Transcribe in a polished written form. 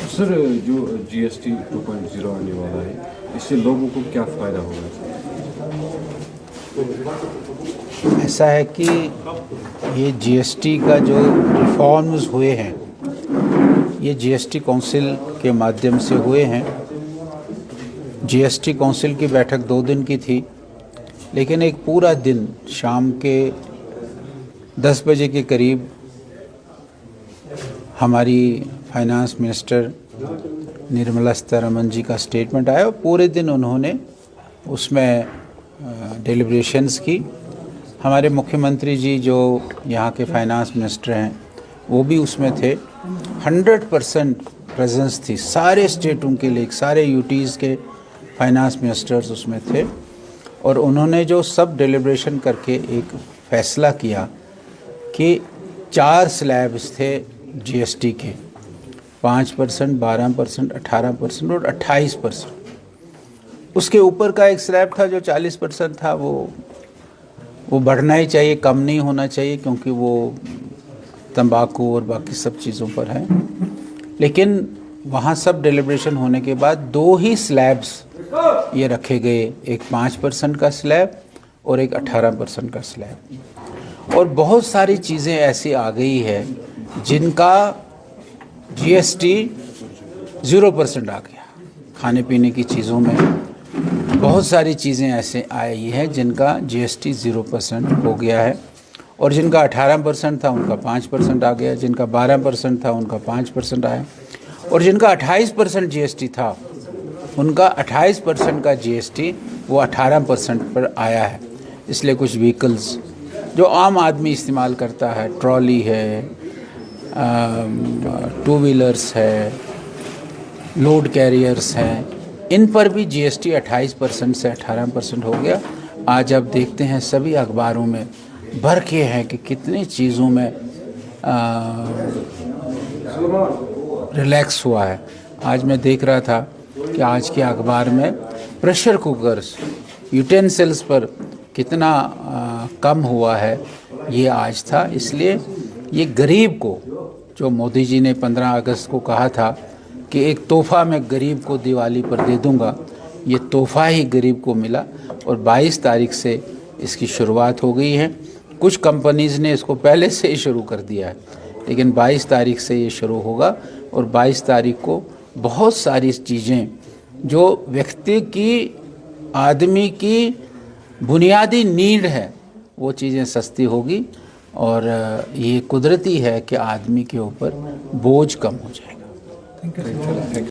Sir, जो GST 2.0 आने वाला है, इससे लोगों को क्या फ़ायदा होगा? ऐसा है कि ये GST का जो रिफॉर्म्स हुए हैं, ये GST काउंसिल के माध्यम से हुए हैं। GST काउंसिल की बैठक 2 दिन की थी, लेकिन एक पूरा दिन शाम के 10 बजे के करीब हमारी फाइनेंस मिनिस्टर निर्मला सीतारमण जी का स्टेटमेंट आया और पूरे दिन उन्होंने उसमें डिलिब्रेशंस की। हमारे मुख्यमंत्री जी जो यहाँ के फाइनेंस मिनिस्टर हैं वो भी उसमें थे। 100% प्रेजेंस थी सारे स्टेटों के लिए, सारे यूटीज़ के फाइनेंस मिनिस्टर्स उसमें थे और उन्होंने जो सब डिलिब्रेशन करके एक फ़ैसला किया कि 4 स्लैब्स थे GST के, 5%, 12%, 18% और 28%। उसके ऊपर का एक स्लैब था जो 40% था, वो बढ़ना ही चाहिए, कम नहीं होना चाहिए, क्योंकि वो तंबाकू और बाकी सब चीज़ों पर है। लेकिन वहाँ सब डिलिब्रेशन होने के बाद 2 ही स्लैब्स ये रखे गए, एक 5% का स्लैब और एक 18% का स्लैब। और बहुत सारी चीज़ें ऐसी आ गई है जिनका GST 0% आ गया। खाने पीने की चीज़ों में बहुत सारी चीज़ें ऐसे आई हैं जिनका GST 0% हो गया है, और जिनका 18% था उनका 5% आ गया, जिनका 12% था उनका 5% आया, और जिनका 28% GST था उनका 28% का GST वो 18% पर आया है। इसलिए कुछ व्हीकल्स जो आम आदमी इस्तेमाल करता है, ट्रॉली है, 2 व्हीलर्स है, लोड कैरियर्स हैं, इन पर भी GST 28% से 18% हो गया। आज आप देखते हैं सभी अखबारों में भर के हैं कि कितनी चीज़ों में रिलैक्स हुआ है। आज मैं देख रहा था कि आज के अखबार में प्रेशर कुकर्स, यूटेंसिल्स पर कितना कम हुआ है, ये आज था। इसलिए ये गरीब को, जो मोदी जी ने 15 अगस्त को कहा था कि एक तोहफ़ा मैं गरीब को दिवाली पर दे दूंगा, ये तोहफ़ा ही गरीब को मिला और 22 तारीख से इसकी शुरुआत हो गई है। कुछ कंपनीज़ ने इसको पहले से ही शुरू कर दिया है, लेकिन 22 तारीख से ये शुरू होगा और 22 तारीख को बहुत सारी चीज़ें जो व्यक्ति की, आदमी की बुनियादी नीड है, वो चीज़ें सस्ती होगी और ये कुदरती है कि आदमी के ऊपर बोझ कम हो जाएगा।